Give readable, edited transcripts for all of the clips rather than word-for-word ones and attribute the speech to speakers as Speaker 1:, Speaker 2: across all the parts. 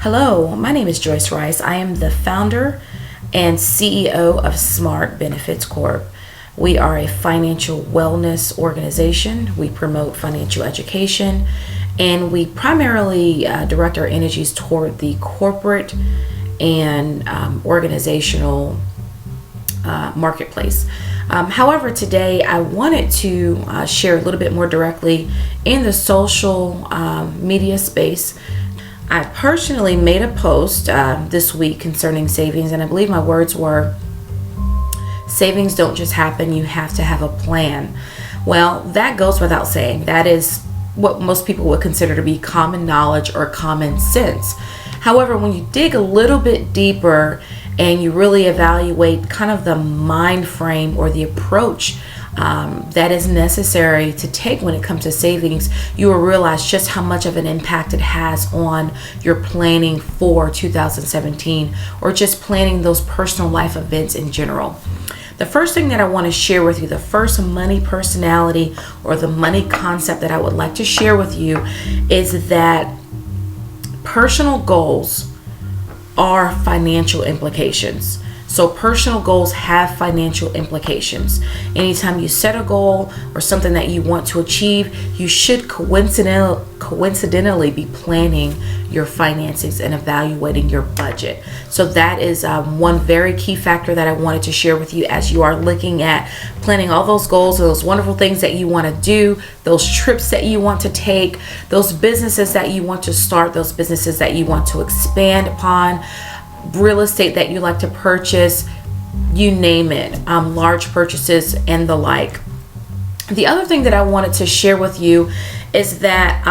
Speaker 1: Hello, my name is Joyce Rice. I am the founder and CEO of Smart Benefits Corp. We are a financial wellness organization. We promote financial education, and we primarily direct our energies toward the corporate and organizational marketplace. However, today I wanted to share a little bit more directly in the social media space. I personally made a post this week concerning savings, and I believe my words were, savings don't just happen, you have to have a plan. Well, that goes without saying. That is what most people would consider to be common knowledge or common sense. However, when you dig a little bit deeper and you really evaluate kind of the mind frame or the approach that is necessary to take when it comes to savings, you will realize just how much of an impact it has on your planning for 2017 or just planning those personal life events in general. The first thing that I want to share with you, the first money personality or the money concept that I would like to share with you is that personal goals are financial implications. So personal goals have financial implications. Anytime you set a goal or something that you want to achieve, you should coincidentally be planning your finances and evaluating your budget. So that is one very key factor that I wanted to share with you as you are looking at planning all those goals, those wonderful things that you want to do, those trips that you want to take, those businesses that you want to start, those businesses that you want to expand upon, real estate that you like to purchase, you name it, large purchases and the like. The other thing that I wanted to share with you is that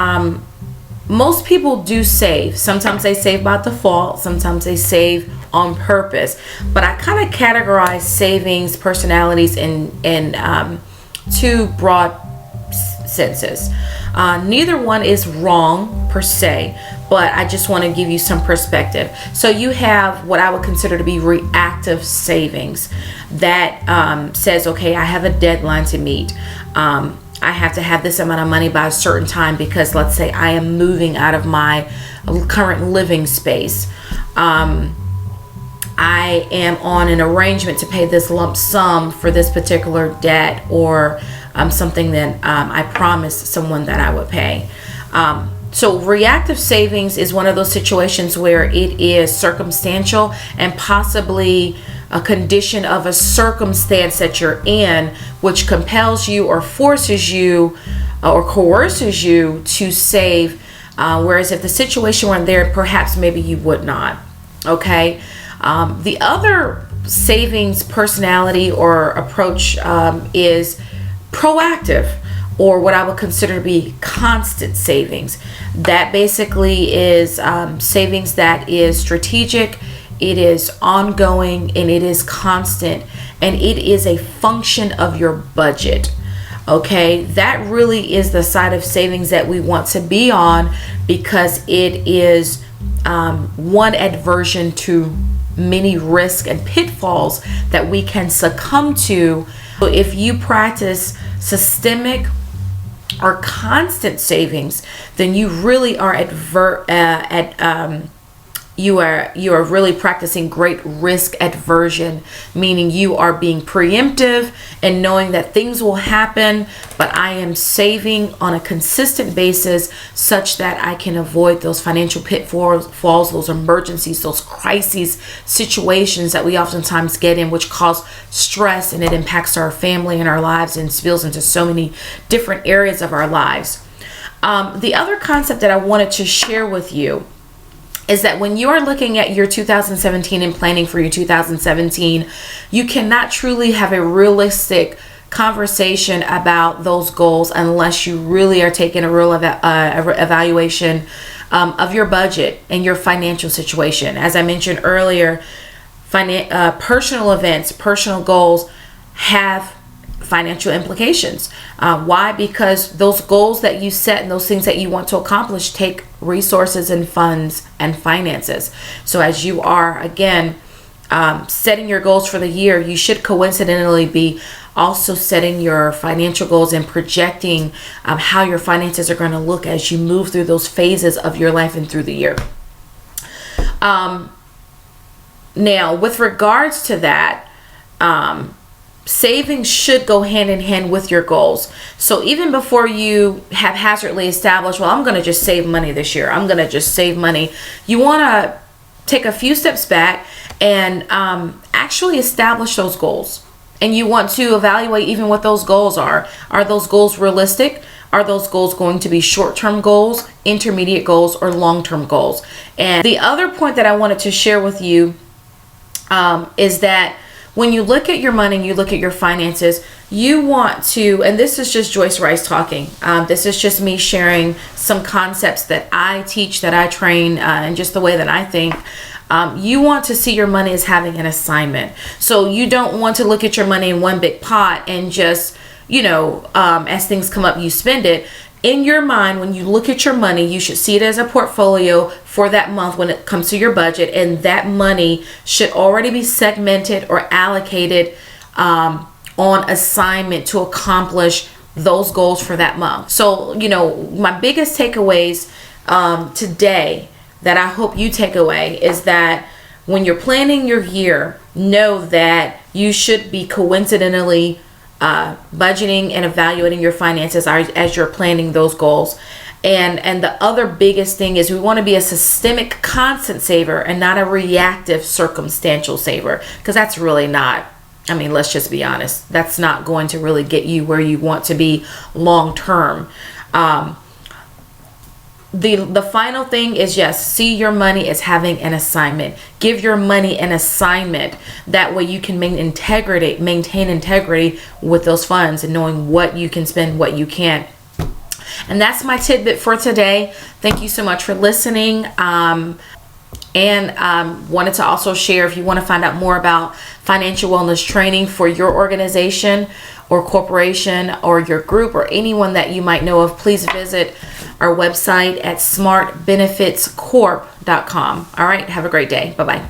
Speaker 1: most people do save. Sometimes they save by default, sometimes they save on purpose, but I kind of categorize savings personalities in two broad senses. Neither one is wrong per se, but I just want to give you some perspective. So you have what I would consider to be reactive savings that says, okay, I have a deadline to meet. I have to have this amount of money by a certain time because let's say I am moving out of my current living space. I am on an arrangement to pay this lump sum for this particular debt or something that I promised someone that I would pay. So reactive savings is one of those situations where it is circumstantial and possibly a condition of a circumstance that you're in, which compels you or forces you or coerces you to save. Whereas if the situation weren't there, perhaps maybe you would not. Okay. The other savings personality or approach is proactive, or what I would consider to be constant savings. That basically is savings that is strategic, it is ongoing, and it is constant, and it is a function of your budget. Okay, that really is the side of savings that we want to be on because it is one aversion to many risks and pitfalls that we can succumb to. So if you practice systemic or constant savings, then you really are you are really practicing great risk aversion, meaning you are being preemptive and knowing that things will happen, but I am saving on a consistent basis such that I can avoid those financial pitfalls, those emergencies, those crises situations that we oftentimes get in, which cause stress, and it impacts our family and our lives and spills into so many different areas of our lives. The other concept that I wanted to share with you is that when you are looking at your 2017 and planning for your 2017, you cannot truly have a realistic conversation about those goals unless you really are taking a real evaluation of your budget and your financial situation. As I mentioned earlier, personal events, personal goals have financial implications. Why? Because those goals that you set and those things that you want to accomplish take resources and funds and finances. So as you are, again, setting your goals for the year, you should coincidentally be also setting your financial goals and projecting how your finances are going to look as you move through those phases of your life and through the year. Now, with regards to that, savings should go hand in hand with your goals. So even before you haphazardly establish, well, I'm going to just save money this year, I'm going to just save money, you want to take a few steps back and actually establish those goals. And you want to evaluate even what those goals are. Are those goals realistic? Are those goals going to be short-term goals, intermediate goals, or long-term goals? And the other point that I wanted to share with you is that when you look at your money and you look at your finances, you want to, and this is just Joyce Rice talking, this is just me sharing some concepts that I teach, that I train, and just the way that I think. You want to see your money as having an assignment. So you don't want to look at your money in one big pot and just, as things come up, you spend it. In your mind, when you look at your money, you should see it as a portfolio for that month when it comes to your budget, and that money should already be segmented or allocated on assignment to accomplish those goals for that month. So, my biggest takeaways today that I hope you take away is that when you're planning your year, know that you should be coincidentally budgeting and evaluating your finances as you're planning those goals. And the other biggest thing is we want to be a systemic constant saver and not a reactive circumstantial saver, because that's really not, let's just be honest, that's not going to really get you where you want to be long term. The final thing is, yes, see your money as having an assignment. Give your money an assignment. That way you can maintain integrity with those funds and knowing what you can spend, what you can't. And that's my tidbit for today. Thank you so much for listening. And wanted to also share, if you want to find out more about financial wellness training for your organization or corporation or your group or anyone that you might know of, please visit our website at smartbenefitscorp.com. All right, have a great day. Bye-bye.